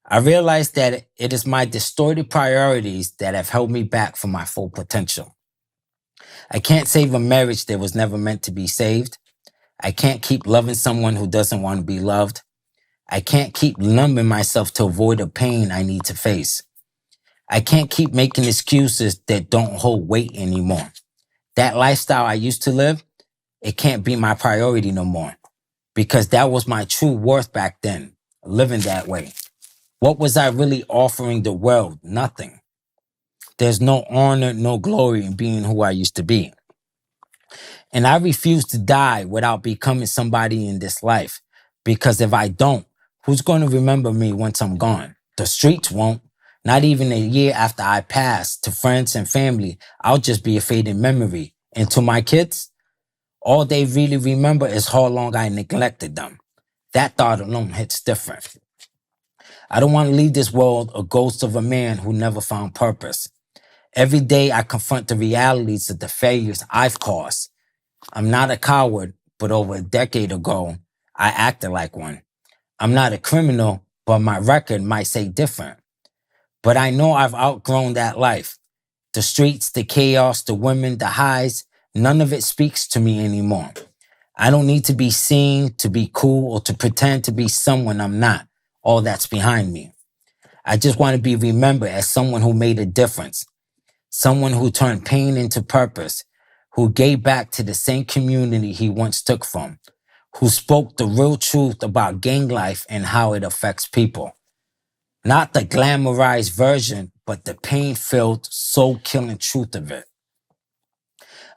I realized that it is my distorted priorities that have held me back from my full potential. I can't save a marriage that was never meant to be saved. I can't keep loving someone who doesn't want to be loved. I can't keep numbing myself to avoid the pain I need to face. I can't keep making excuses that don't hold weight anymore. That lifestyle I used to live, it can't be my priority no more, because that was my true worth back then, living that way. What was I really offering the world? Nothing. There's no honor, no glory in being who I used to be. And I refuse to die without becoming somebody in this life. Because if I don't, who's going to remember me once I'm gone? The streets won't. Not even a year after I pass. To friends and family, I'll just be a fading memory. And to my kids, all they really remember is how long I neglected them. That thought alone hits different. I don't want to leave this world a ghost of a man who never found purpose. Every day I confront the realities of the failures I've caused. I'm not a coward, but over a decade ago, I acted like one. I'm not a criminal, but my record might say different. But I know I've outgrown that life. The streets, the chaos, the women, the highs, none of it speaks to me anymore. I don't need to be seen to be cool or to pretend to be someone I'm not. All that's behind me. I just want to be remembered as someone who made a difference. Someone who turned pain into purpose, who gave back to the same community he once took from, who spoke the real truth about gang life and how it affects people. Not the glamorized version, but the pain-filled, soul-killing truth of it.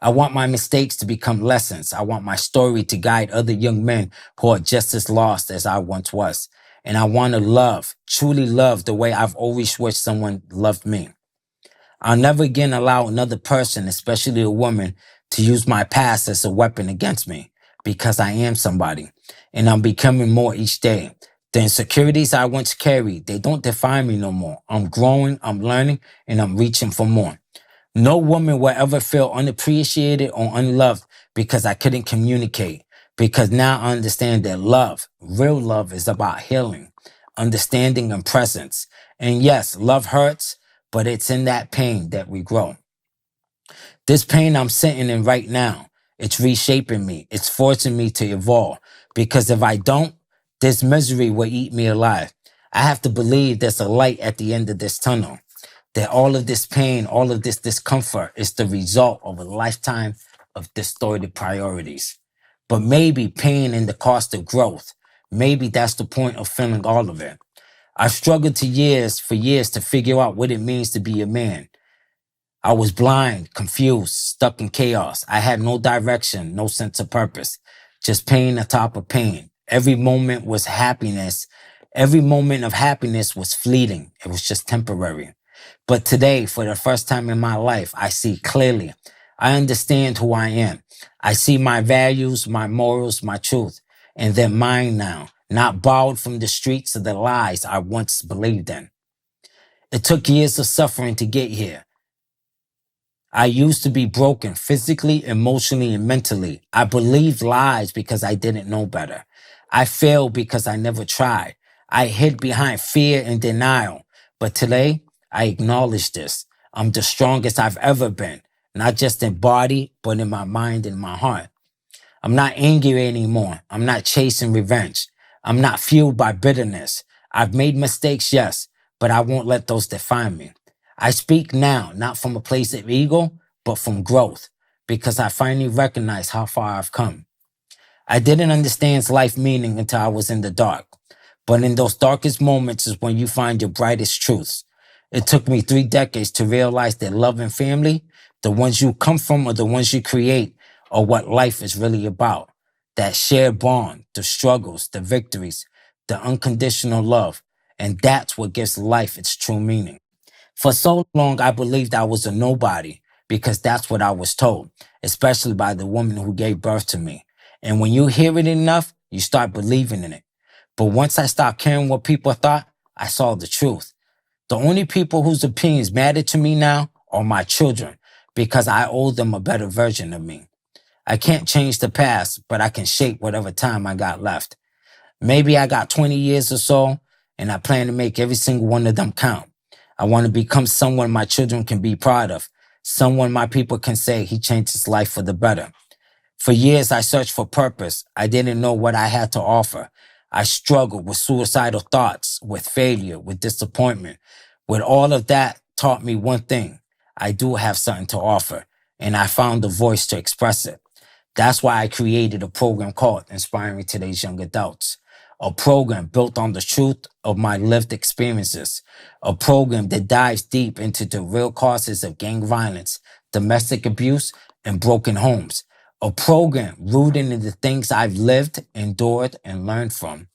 I want my mistakes to become lessons. I want my story to guide other young men who are just as lost as I once was. And I want to love, truly love the way I've always wished someone loved me. I'll never again allow another person, especially a woman, to use my past as a weapon against me, because I am somebody and I'm becoming more each day. The insecurities I once carried, they don't define me no more. I'm growing, I'm learning, and I'm reaching for more. No woman will ever feel unappreciated or unloved because I couldn't communicate. Because now I understand that love, real love, is about healing, understanding, and presence. And yes, love hurts, but it's in that pain that we grow. This pain I'm sitting in right now, it's reshaping me. It's forcing me to evolve. Because if I don't, this misery will eat me alive. I have to believe there's a light at the end of this tunnel. That all of this pain, all of this discomfort is the result of a lifetime of distorted priorities. But maybe pain and the cost of growth, maybe that's the point of feeling all of it. I've struggled for years to figure out what it means to be a man. I was blind, confused, stuck in chaos. I had no direction, no sense of purpose, just pain atop of pain. Every moment was happiness. Every moment of happiness was fleeting. It was just temporary. But today, for the first time in my life, I see clearly. I understand who I am. I see my values, my morals, my truth, and they're mine now, not borrowed from the streets of the lies I once believed in. It took years of suffering to get here. I used to be broken physically, emotionally, and mentally. I believed lies because I didn't know better. I failed because I never tried. I hid behind fear and denial. But today, I acknowledge this. I'm the strongest I've ever been. not just in body, but in my mind and my heart. I'm not angry anymore. I'm not chasing revenge. I'm not fueled by bitterness. I've made mistakes, yes, but I won't let those define me. I speak now, not from a place of ego, but from growth, because I finally recognize how far I've come. I didn't understand life meaning until I was in the dark. But in those darkest moments is when you find your brightest truths. It took me 3 decades to realize that love and family, the ones you come from or the ones you create, are what life is really about. That shared bond, the struggles, the victories, the unconditional love. And that's what gives life its true meaning. For so long, I believed I was a nobody because that's what I was told, especially by the woman who gave birth to me. And when you hear it enough, you start believing in it. But once I stopped caring what people thought, I saw the truth. The only people whose opinions matter to me now are my children because I owe them a better version of me. I can't change the past, but I can shape whatever time I got left. Maybe I got 20 years or so, and I plan to make every single one of them count. I want to become someone my children can be proud of, someone my people can say he changed his life for the better. For years, I searched for purpose. I didn't know what I had to offer. I struggled with suicidal thoughts, with failure, with disappointment. With all of that taught me one thing. I do have something to offer, and I found the voice to express it. That's why I created a program called Inspiring Today's Young Adults. A program built on the truth of my lived experiences. A program that dives deep into the real causes of gang violence, domestic abuse, and broken homes. A program rooted in the things I've lived, endured, and learned from.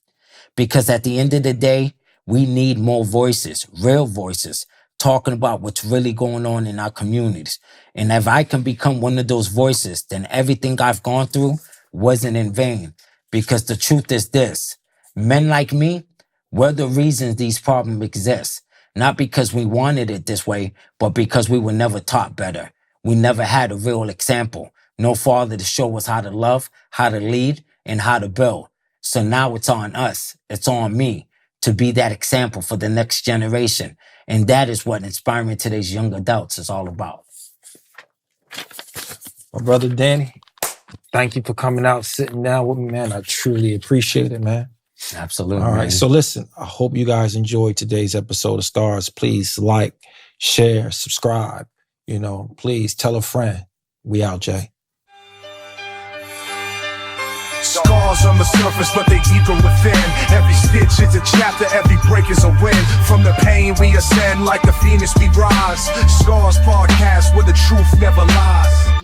Because at the end of the day, we need more voices, real voices, talking about what's really going on in our communities. And if I can become one of those voices, then everything I've gone through wasn't in vain. Because the truth is this, men like me, we're the reasons these problems exist. Not because we wanted it this way, but because we were never taught better. We never had a real example. No father to show us how to love, how to lead, and how to build. So now it's on us. It's on me to be that example for the next generation. And that is what Inspiring Today's Young Adults is all about. My brother Danny, thank you for coming out, sitting down with me, man. I truly appreciate it, man. Absolutely. All right. Man. So listen, I hope you guys enjoyed today's episode of Stars. Please like, share, subscribe. Please tell a friend. We out, Jay. Scars on the surface, but they deeper within. Every stitch is a chapter, every break is a win. From the pain we ascend, like the phoenix we rise. Scars podcast where the truth never lies.